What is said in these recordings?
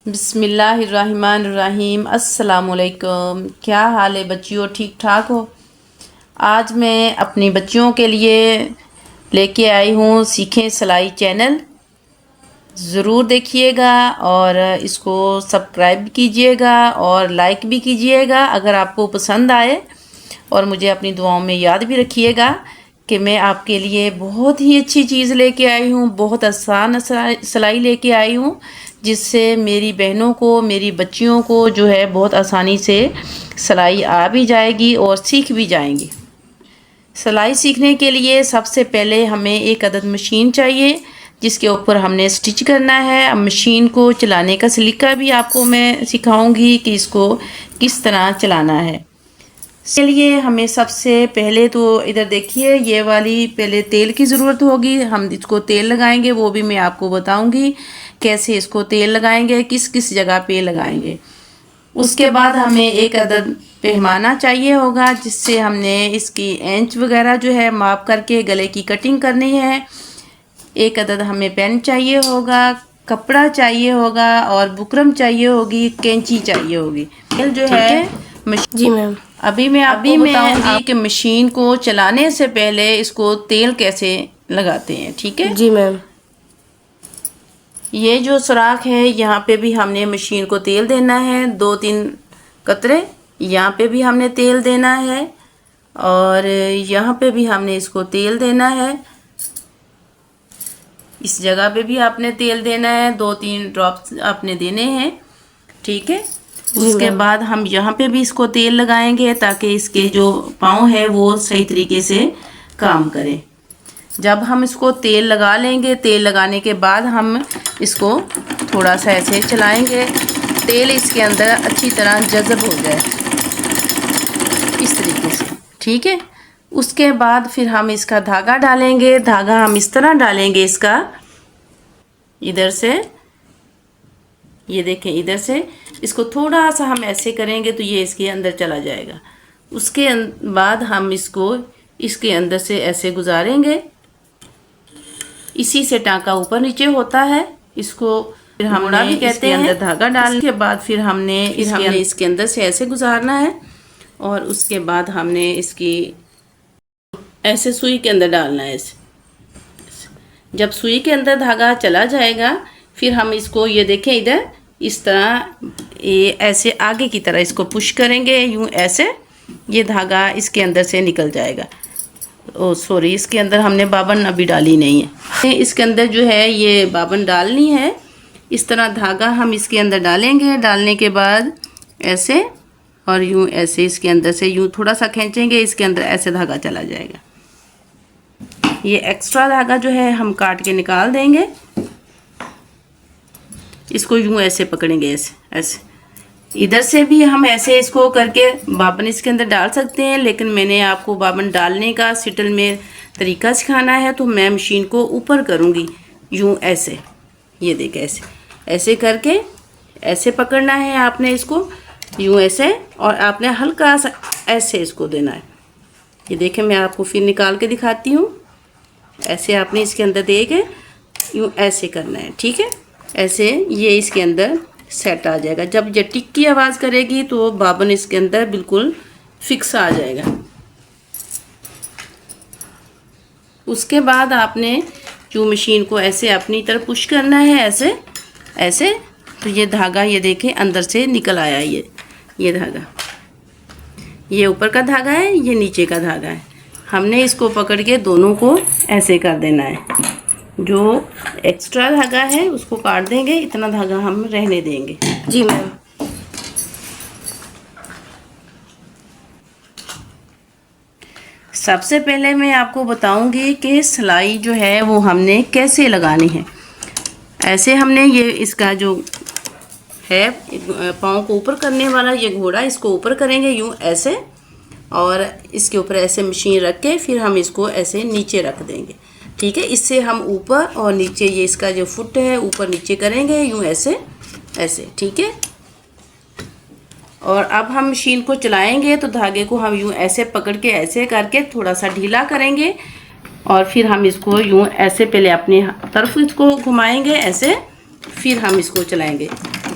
बिस्मिल्लाहिर्रहमानिर्रहीम। अस्सलामुअलैकुम। क्या हाल है बच्चियों, ठीक ठाक हो? आज मैं अपनी बच्चियों के लिए लेके आई हूँ सीखें सिलाई चैनल। ज़रूर देखिएगा और इसको सब्सक्राइब कीजिएगा और लाइक भी कीजिएगा अगर आपको पसंद आए। और मुझे अपनी दुआओं में याद भी रखिएगा कि मैं आपके लिए बहुत ही अच्छी चीज़ लेके आई हूँ, बहुत आसान सिलाई लेके आई हूँ, जिससे मेरी बहनों को, मेरी बच्चियों को जो है बहुत आसानी से सिलाई आ भी जाएगी और सीख भी जाएंगी। सिलाई सीखने के लिए सबसे पहले हमें एक अदद मशीन चाहिए जिसके ऊपर हमने स्टिच करना है। अब मशीन को चलाने का सलीका भी आपको मैं सिखाऊंगी कि इसको किस तरह चलाना है। इसके लिए हमें सबसे पहले तो इधर देखिए, ये वाली पहले तेल की ज़रूरत होगी। हम इसको तेल लगाएंगे, वो भी मैं आपको बताऊंगी कैसे इसको तेल लगाएंगे, किस किस जगह पे लगाएंगे। उसके बाद हमें एक अदद पैमाना चाहिए होगा जिससे हमने इसकी इंच वगैरह जो है माप करके गले की कटिंग करनी है। एक अदद हमें पेन चाहिए होगा, कपड़ा चाहिए होगा और बुकरम चाहिए होगी, कैंची चाहिए होगी। तेल जो है जी मैम, अभी मैं आपको बताऊंगी कि मशीन को चलाने से पहले इसको तेल कैसे लगाते हैं। ठीक है जी मैम। ये जो सुराख है यहाँ पे भी हमने मशीन को तेल देना है, 2-3 कतरे यहाँ पे भी हमने तेल देना है और यहाँ पे भी हमने इसको तेल देना है। इस जगह पे भी आपने तेल देना है, 2-3 ड्रॉप्स आपने देने हैं। ठीक है, उसके बाद हम यहाँ पे भी इसको तेल लगाएंगे ताकि इसके जो पाँव है वो सही तरीके से काम करें। जब हम इसको तेल लगा लेंगे, तेल लगाने के बाद हम इसको थोड़ा सा ऐसे चलाएंगे, तेल इसके अंदर अच्छी तरह जज़ब हो जाए इस तरीके से। ठीक है, उसके बाद फिर हम इसका धागा डालेंगे। धागा हम इस तरह डालेंगे, इसका इधर से, ये देखें इधर से इसको थोड़ा सा हम ऐसे करेंगे तो ये इसके अंदर चला जाएगा। उसके बाद हम इसको इसके अंदर से ऐसे गुजारेंगे। इसी से टांका ऊपर नीचे होता है, इसको फिर हम मुड़ा भी कहते हैं। अंदर धागा डालने के बाद फिर हमने इसके अंदर से ऐसे गुजारना है और उसके बाद हमने इसकी ऐसे सुई के अंदर डालना है। जब सुई के अंदर धागा चला जाएगा फिर हम इसको, ये देखें इधर इस तरह, ये ऐसे आगे की तरह इसको पुश करेंगे, यूं ऐसे ये धागा इसके अंदर से निकल जाएगा। ओ सॉरी, इसके अंदर हमने बाबन अभी डाली नहीं है, इसके अंदर जो है ये बाबन डालनी है। इस तरह धागा हम इसके अंदर डालेंगे। डालने के बाद ऐसे और यूं ऐसे इसके अंदर से यूं थोड़ा सा खींचेंगे, इसके अंदर ऐसे धागा चला जाएगा। ये एक्स्ट्रा धागा जो है हम काट के निकाल देंगे। इसको यूं ऐसे पकड़ेंगे, ऐसे ऐसे। इधर से भी हम ऐसे इसको करके बाबन इसके अंदर डाल सकते हैं, लेकिन मैंने आपको बाबन डालने का सिटल में तरीका सिखाना है तो मैं मशीन को ऊपर करूँगी यूं ऐसे। ये देखें ऐसे ऐसे करके ऐसे पकड़ना है आपने इसको यूं ऐसे, और आपने हल्का सा ऐसे इसको देना है। ये देखें मैं आपको फिर निकाल के दिखाती हूँ। ऐसे आपने इसके अंदर दे के यूं ऐसे करना है। ठीक है, ऐसे ये इसके अंदर सेट आ जाएगा। जब ये टिक की आवाज़ करेगी तो बाबन इसके अंदर बिल्कुल फिक्स आ जाएगा। उसके बाद आपने जो मशीन को ऐसे अपनी तरफ पुश करना है, ऐसे ऐसे, तो ये धागा ये देखें अंदर से निकल आया। ये धागा, ये ऊपर का धागा है, ये नीचे का धागा है। हमने इसको पकड़ के दोनों को ऐसे कर देना है। जो एक्स्ट्रा धागा है उसको काट देंगे, इतना धागा हम रहने देंगे। जी मैम। सबसे पहले मैं आपको बताऊंगी कि सिलाई जो है वो हमने कैसे लगानी है। ऐसे हमने ये इसका जो है पाँव को ऊपर करने वाला ये घोड़ा, इसको ऊपर करेंगे यूं ऐसे, और इसके ऊपर ऐसे मशीन रख के फिर हम इसको ऐसे नीचे रख देंगे। ठीक है, इससे हम ऊपर और नीचे, ये इसका जो फुट है ऊपर नीचे करेंगे यूं ऐसे ऐसे। ठीक है, और अब हम मशीन को चलाएंगे तो धागे को हम यूं ऐसे पकड़ के ऐसे करके थोड़ा सा ढीला करेंगे और फिर हम इसको यूं ऐसे पहले अपनी तरफ इसको घुमाएंगे ऐसे, फिर हम इसको चलाएंगे।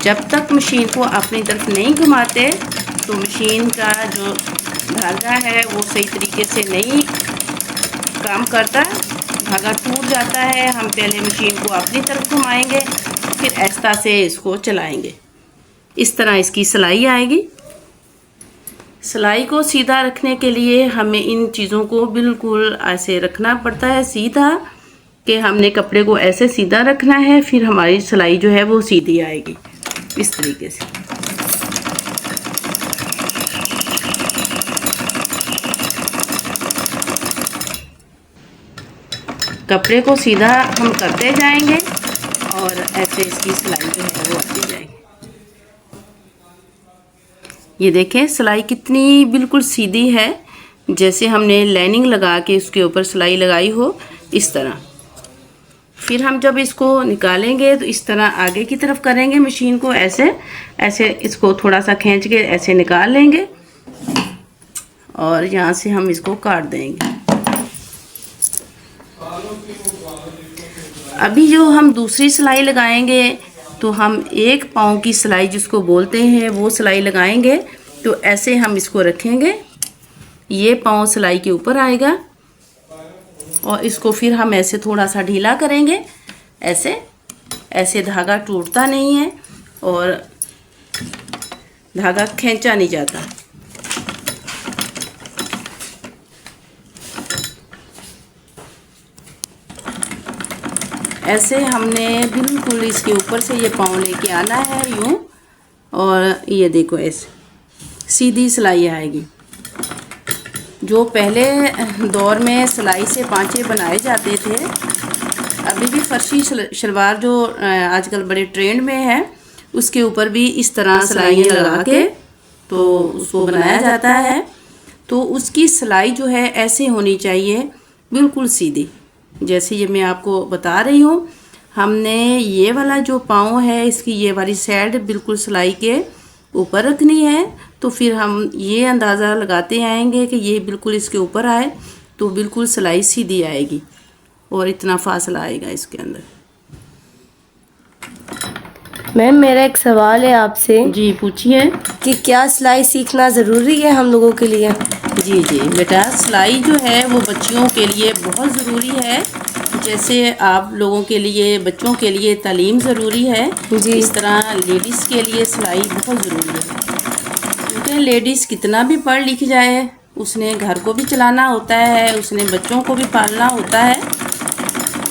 जब तक मशीन को अपनी तरफ नहीं घुमाते तो मशीन का जो धागा है वो सही तरीके से नहीं काम करता, धागा टूट जाता है। हम पहले मशीन को अपनी तरफ घुमाएंगे, फिर आहिस्ता से इसको चलाएंगे। इस तरह इसकी सिलाई आएगी। सिलाई को सीधा रखने के लिए हमें इन चीज़ों को बिल्कुल ऐसे रखना पड़ता है सीधा, कि हमने कपड़े को ऐसे सीधा रखना है, फिर हमारी सिलाई जो है वो सीधी आएगी इस तरीके से। कपड़े को सीधा हम करते जाएंगे और ऐसे इसकी सिलाई जो है वो आती जाएगी। ये देखें सिलाई कितनी बिल्कुल सीधी है, जैसे हमने लाइनिंग लगा के उसके ऊपर सिलाई लगाई हो, इस तरह। फिर हम जब इसको निकालेंगे तो इस तरह आगे की तरफ करेंगे मशीन को, ऐसे ऐसे इसको थोड़ा सा खींच के ऐसे निकाल लेंगे और यहाँ से हम इसको काट देंगे। अभी जो हम दूसरी सिलाई लगाएंगे तो हम एक पाँव की सिलाई जिसको बोलते हैं वो सिलाई लगाएंगे। तो ऐसे हम इसको रखेंगे, ये पाँव सिलाई के ऊपर आएगा और इसको फिर हम ऐसे थोड़ा सा ढीला करेंगे, ऐसे ऐसे धागा टूटता नहीं है और धागा खींचा नहीं जाता। ऐसे हमने बिल्कुल इसके ऊपर से ये पाँव लेके आना है यूँ, और ये देखो ऐसे सीधी सिलाई आएगी। जो पहले दौर में सिलाई से पांचे बनाए जाते थे, अभी भी फर्शी शलवार जो आजकल बड़े ट्रेंड में है, उसके ऊपर भी इस तरह सिलाइयाँ लगा के तो उसको बनाया जाता है। तो उसकी सिलाई जो है ऐसे होनी चाहिए, बिल्कुल सीधी, जैसे ये मैं आपको बता रही हूँ। हमने ये वाला जो पाँव है इसकी ये वाली साइड बिल्कुल सिलाई के ऊपर रखनी है। तो फिर हम ये अंदाज़ा लगाते आएंगे कि ये बिल्कुल इसके ऊपर आए तो बिल्कुल सिलाई सीधी आएगी और इतना फासला आएगा इसके अंदर। मैम मेरा एक सवाल है आपसे। जी पूछिए। कि क्या सिलाई सीखना ज़रूरी है हम लोगों के लिए? जी जी बेटा, सिलाई जो है वो बच्चियों के लिए बहुत ज़रूरी है। जैसे आप लोगों के लिए, बच्चों के लिए तालीम ज़रूरी है, जी। इस तरह लेडीज़ के लिए सिलाई बहुत ज़रूरी है। क्योंकि लेडीज़ कितना भी पढ़ लिख जाए, उसने घर को भी चलाना होता है, उसने बच्चों को भी पालना होता है,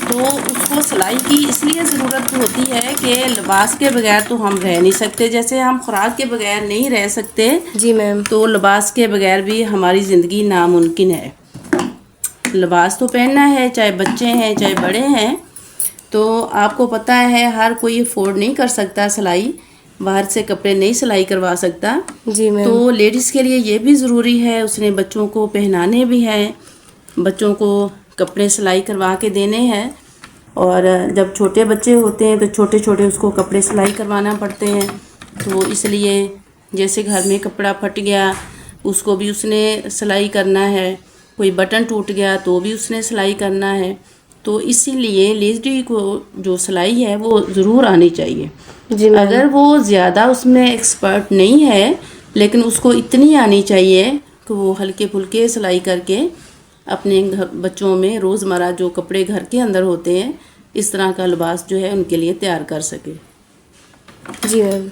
तो उसको सिलाई की इसलिए ज़रूरत होती है कि लिबास के बगैर तो हम रह नहीं सकते। जैसे हम खुराक के बगैर नहीं रह सकते, जी मैम, तो लिबास के बगैर भी हमारी ज़िंदगी नामुमकिन है। लिबास तो पहनना है, चाहे बच्चे हैं चाहे बड़े हैं। तो आपको पता है हर कोई अफोर्ड नहीं कर सकता सिलाई, बाहर से कपड़े नहीं सिलाई करवा सकता। जी मैम। तो लेडीज़ के लिए ये भी ज़रूरी है, उसने बच्चों को पहनाने भी हैं, बच्चों को कपड़े सिलाई करवा के देने हैं। और जब छोटे बच्चे होते हैं तो छोटे छोटे उसको कपड़े सिलाई करवाना पड़ते हैं। तो इसलिए जैसे घर में कपड़ा फट गया उसको भी उसने सिलाई करना है, कोई बटन टूट गया तो भी उसने सिलाई करना है। तो इसीलिए लेडी को जो सिलाई है वो ज़रूर आनी चाहिए। जी मैम। अगर वो ज़्यादा उसमें एक्सपर्ट नहीं है, लेकिन उसको इतनी आनी चाहिए कि वो हल्के फुल्के सिलाई करके अपने बच्चों में रोज़मर्रा जो कपड़े घर के अंदर होते हैं, इस तरह का लिबास जो है उनके लिए तैयार कर सके। जी मैम।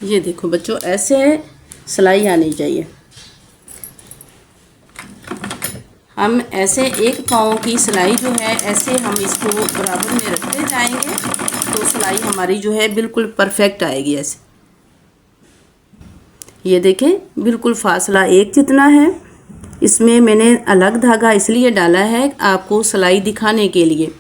ये देखो बच्चों, ऐसे सिलाई आनी चाहिए। हम ऐसे एक पाँव की सिलाई जो है ऐसे हम इसको बराबर में रखते जाएंगे तो सिलाई हमारी जो है बिल्कुल परफेक्ट आएगी। ऐसे ये देखें बिल्कुल फासला एक जितना है। इसमें मैंने अलग धागा इसलिए डाला है आपको सिलाई दिखाने के लिए,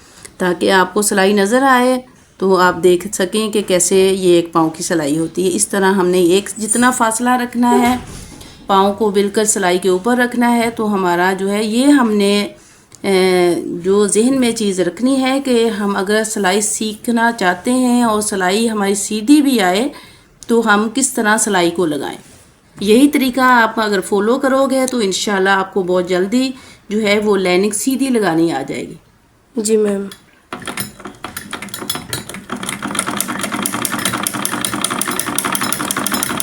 ताकि आपको सिलाई नज़र आए तो आप देख सकें कि कैसे ये एक पाँव की सिलाई होती है। इस तरह हमने एक जितना फासला रखना है, पाँव को बिल्कुल सिलाई के ऊपर रखना है। तो हमारा जो है ये हमने जो जहन में चीज़ रखनी है कि हम अगर सिलाई सीखना चाहते हैं और सिलाई हमारी सीधी भी आए तो हम किस तरह सिलाई को लगाएं। यही तरीका आप अगर फॉलो करोगे तो इंशाल्लाह आपको बहुत जल्दी जो है वो लाइनिंग सीधी लगानी आ जाएगी। जी मैम।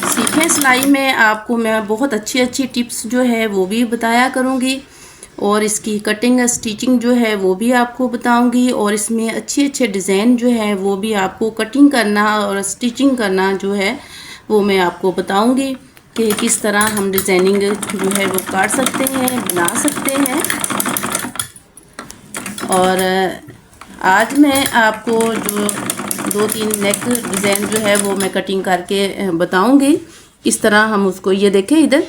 सीखें सिलाई में आपको मैं बहुत अच्छी अच्छी टिप्स जो है वो भी बताया करूँगी, और इसकी कटिंग स्टिचिंग जो है वो भी आपको बताऊंगी, और इसमें अच्छे अच्छे डिज़ाइन जो है वो भी आपको कटिंग करना और स्टिचिंग करना जो है वो मैं आपको बताऊंगी कि किस तरह हम डिज़ाइनिंग जो है वो काट सकते हैं, बना सकते हैं। और आज मैं आपको जो 2-3 नेक डिज़ाइन जो है वो मैं कटिंग करके बताऊंगी किस तरह हम उसको, ये देखें इधर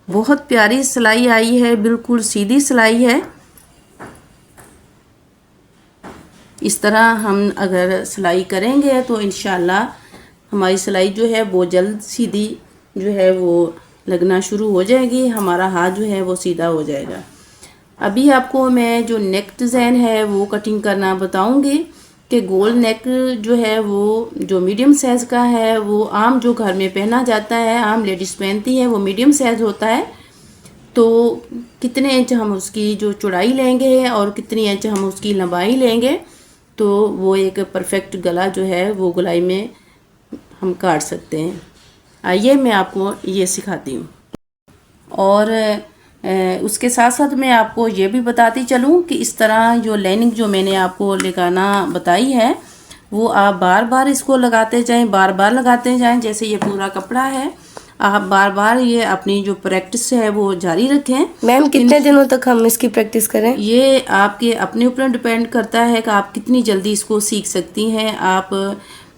बहुत प्यारी सिलाई आई है, बिल्कुल सीधी सिलाई है। इस तरह हम अगर सिलाई करेंगे तो इंशाल्लाह हमारी सिलाई जो है वो जल्द सीधी जो है वो लगना शुरू हो जाएगी, हमारा हाथ जो है वो सीधा हो जाएगा। अभी आपको मैं जो नेक डिज़ाइन है वो कटिंग करना बताऊंगी कि गोल नेक जो है वो जो मीडियम साइज़ का है, वो आम जो घर में पहना जाता है, आम लेडीज़ पहनती है, वो मीडियम साइज़ होता है। तो कितने इंच हम उसकी जो चौड़ाई लेंगे और कितनी इंच हम उसकी लंबाई लेंगे तो वो एक परफेक्ट गला जो है वो गोलाई में हम काट सकते हैं। आइए मैं आपको ये सिखाती हूँ। और उसके साथ साथ मैं आपको ये भी बताती चलूँ कि इस तरह जो लाइनिंग जो मैंने आपको लगाना बताई है वो आप बार बार इसको लगाते जाएं, बार बार लगाते जाएं। जैसे ये पूरा कपड़ा है, आप बार बार ये अपनी जो प्रैक्टिस है वो जारी रखें। मैम कितने दिनों तक हम इसकी प्रैक्टिस करें? ये आपके अपने ऊपर डिपेंड करता है कि आप कितनी जल्दी इसको सीख सकती हैं, आप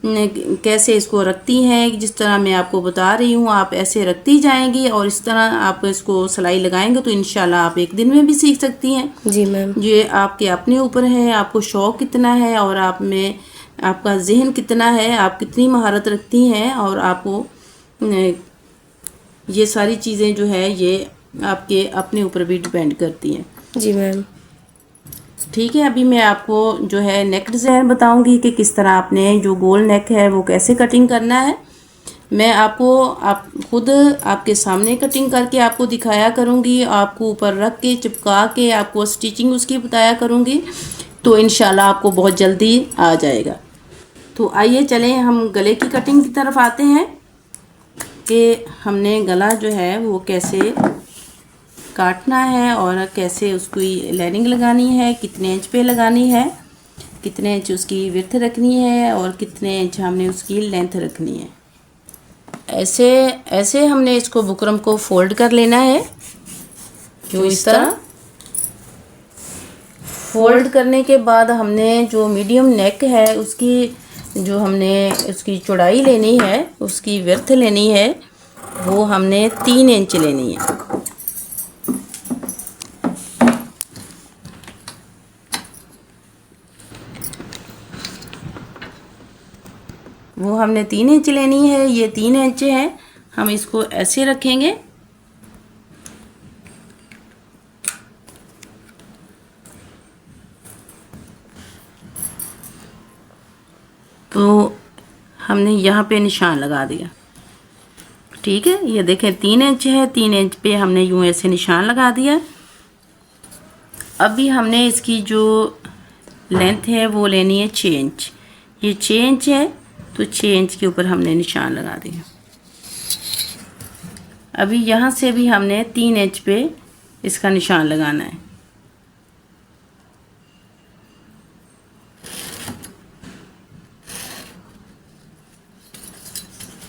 कैसे इसको रखती हैं। जिस तरह मैं आपको बता रही हूँ आप ऐसे रखती जाएंगी और इस तरह आप इसको सिलाई लगाएंगे तो इंशाल्लाह आप एक दिन में भी सीख सकती हैं। जी मैम। ये आपके अपने ऊपर है, आपको शौक़ कितना है और आप में आपका जहन कितना है, आप कितनी महारत रखती हैं, और आपको ये सारी चीज़ें जो है ये आपके अपने ऊपर भी डिपेंड करती हैं। जी मैम। ठीक है, अभी मैं आपको जो है नेक डिज़ाइन बताऊंगी कि किस तरह आपने जो गोल नेक है वो कैसे कटिंग करना है। मैं आपको आप खुद आपके सामने कटिंग करके आपको दिखाया करूंगी, आपको ऊपर रख के चिपका के आपको स्टिचिंग उसकी बताया करूंगी, तो इंशाल्लाह आपको बहुत जल्दी आ जाएगा। तो आइए चलें हम गले की कटिंग की तरफ आते हैं कि हमने गला जो है वो कैसे काटना है और कैसे उसकी लाइनिंग लगानी है, कितने इंच पे लगानी है, कितने इंच उसकी विड्थ रखनी है और कितने इंच हमने उसकी लेंथ रखनी है। ऐसे हमने इसको बुकरम को फोल्ड कर लेना है। जो इस तरह फोल्ड करने के बाद हमने जो मीडियम नेक है उसकी जो हमने उसकी चौड़ाई लेनी है, उसकी विड्थ लेनी है, वो हमने 3 इंच लेनी है। वो हमने 3 इंच लेनी है। ये 3 इंच है, हम इसको ऐसे रखेंगे। तो हमने यहाँ पे निशान लगा दिया। ठीक है, ये देखें 3 इंच है, 3 इंच पे हमने यूँ ऐसे निशान लगा दिया। अभी हमने इसकी जो लेंथ है वो लेनी है 6 इंच। ये 6 इंच है तो 6 इंच के ऊपर हमने निशान लगा दिया। अभी यहाँ से भी हमने 3 इंच पे इसका निशान लगाना है।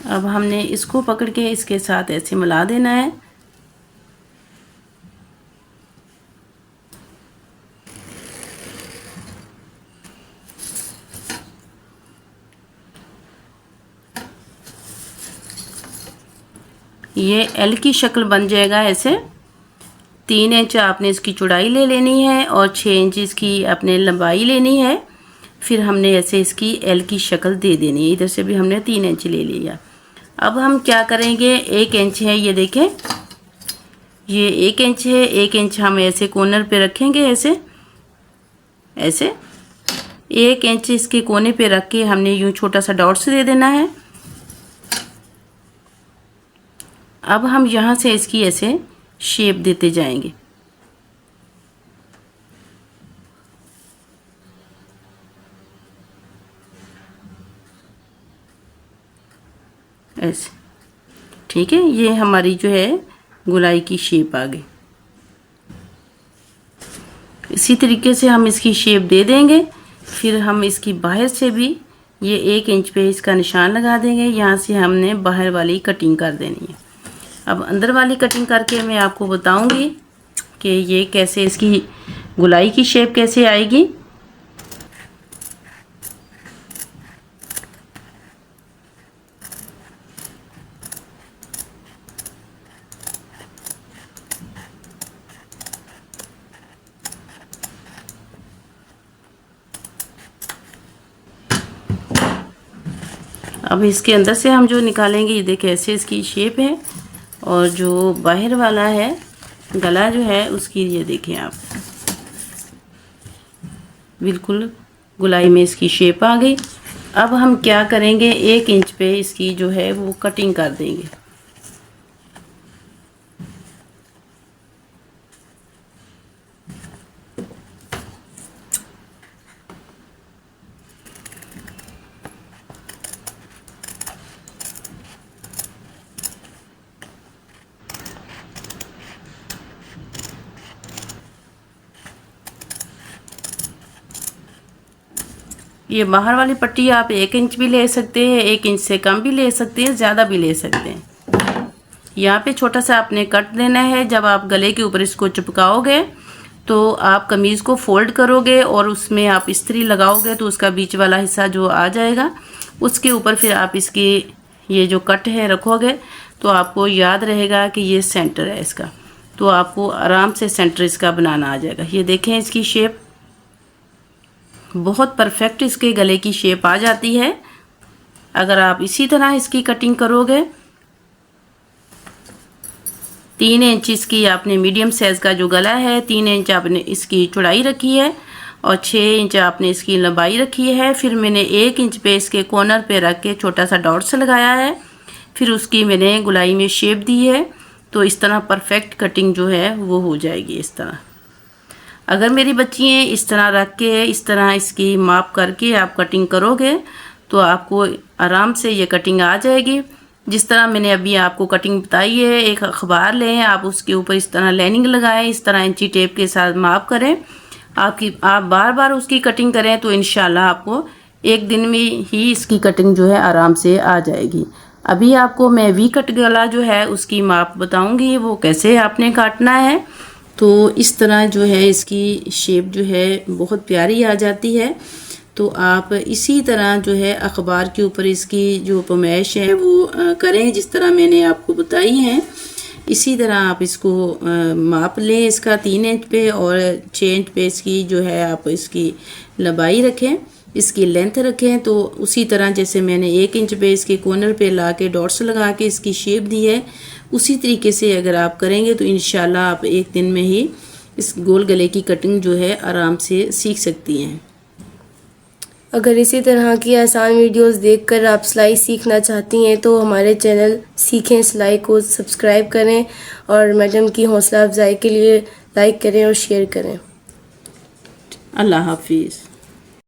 अब हमने इसको पकड़ के इसके साथ ऐसे मिला देना है। ये एल की शक्ल बन जाएगा ऐसे। 3 इंच आपने इसकी चौड़ाई ले लेनी है और 6 इंच इसकी आपने लंबाई लेनी है। फिर हमने ऐसे इसकी एल की शक्ल दे देनी है। इधर से भी हमने 3 इंच ले लिया। अब हम क्या करेंगे, 1 इंच है, ये देखें ये 1 इंच है। 1 इंच हम ऐसे कॉर्नर पे रखेंगे, ऐसे 1 इंच इसके कोने पे रख के हमने यूं छोटा सा डॉट से दे देना है। अब हम यहाँ से इसकी ऐसे शेप देते जाएंगे। ऐसे, ठीक है। ये हमारी जो है गोलाई की शेप आ गई। इसी तरीके से हम इसकी शेप दे देंगे। फिर हम इसकी बाहर से भी ये 1 इंच पे इसका निशान लगा देंगे। यहाँ से हमने बाहर वाली कटिंग कर देनी है। अब अंदर वाली कटिंग करके मैं आपको बताऊंगी कि ये कैसे, इसकी गोलाई की शेप कैसे आएगी। अब इसके अंदर से हम जो निकालेंगे, ये देखिए ऐसे इसकी शेप है। और जो बाहर वाला है गला जो है उसकी, ये देखिए आप, बिल्कुल गोलाई में इसकी शेप आ गई। अब हम क्या करेंगे, 1 इंच पे इसकी जो है वो कटिंग कर देंगे। ये बाहर वाली पट्टी आप 1 इंच भी ले सकते हैं, 1 इंच से कम भी ले सकते हैं, ज़्यादा भी ले सकते हैं। यहाँ पे छोटा सा आपने कट देना है। जब आप गले के ऊपर इसको चिपकाओगे तो आप कमीज़ को फोल्ड करोगे और उसमें आप इस्त्री लगाओगे तो उसका बीच वाला हिस्सा जो आ जाएगा, उसके ऊपर फिर आप इसकी ये जो कट है रखोगे तो आपको याद रहेगा कि ये सेंटर है इसका। तो आपको आराम से सेंटर इसका बनाना आ जाएगा। ये देखें इसकी शेप बहुत परफेक्ट इसके गले की शेप आ जाती है अगर आप इसी तरह इसकी कटिंग करोगे। 3 इंच इसकी आपने मीडियम साइज का जो गला है, 3 इंच आपने इसकी चौड़ाई रखी है और 6 इंच आपने इसकी लंबाई रखी है। फिर मैंने 1 इंच पे इसके कॉर्नर पे रख के छोटा सा डॉट्स लगाया है। फिर उसकी मैंने गोलाई में शेप दी है। तो इस तरह परफेक्ट कटिंग जो है वो हो जाएगी। इस तरह अगर मेरी बच्चियाँ इस तरह रख के, इस तरह इसकी माप करके आप कटिंग करोगे तो आपको आराम से ये कटिंग आ जाएगी। जिस तरह मैंने अभी आपको कटिंग बताई है, एक अखबार लें, आप उसके ऊपर इस तरह लाइनिंग लगाएं, इस तरह इंची टेप के साथ माप करें। आप बार बार उसकी कटिंग करें तो इंशाल्लाह आपको 1 दिन में ही इसकी कटिंग जो है आराम से आ जाएगी। अभी आपको मैं वी कट गला जो है उसकी माप बताऊंगी, वो कैसे आपने काटना है। तो इस तरह जो है इसकी शेप जो है बहुत प्यारी आ जाती है। तो आप इसी तरह जो है अखबार के ऊपर इसकी जो पमैश है वो करें जिस तरह मैंने आपको बताई है। इसी तरह आप इसको माप लें इसका 3 इंच पे और 6 इंच पे इसकी जो है आप इसकी लंबाई रखें, इसकी लेंथ रखें। तो उसी तरह जैसे मैंने 1 इंच पे इसके कॉर्नर पे ला के डॉट्स लगा के इसकी शेप दी है, उसी तरीके से अगर आप करेंगे तो इंशाल्लाह आप 1 दिन में ही इस गोल गले की कटिंग जो है आराम से सीख सकती हैं। अगर इसी तरह की आसान वीडियोस देखकर आप सिलाई सीखना चाहती हैं तो हमारे चैनल सीखें सिलाई को सब्सक्राइब करें और मैडम की हौसला अफजाई के लिए लाइक करें और शेयर करें। अल्लाह हाफिज़।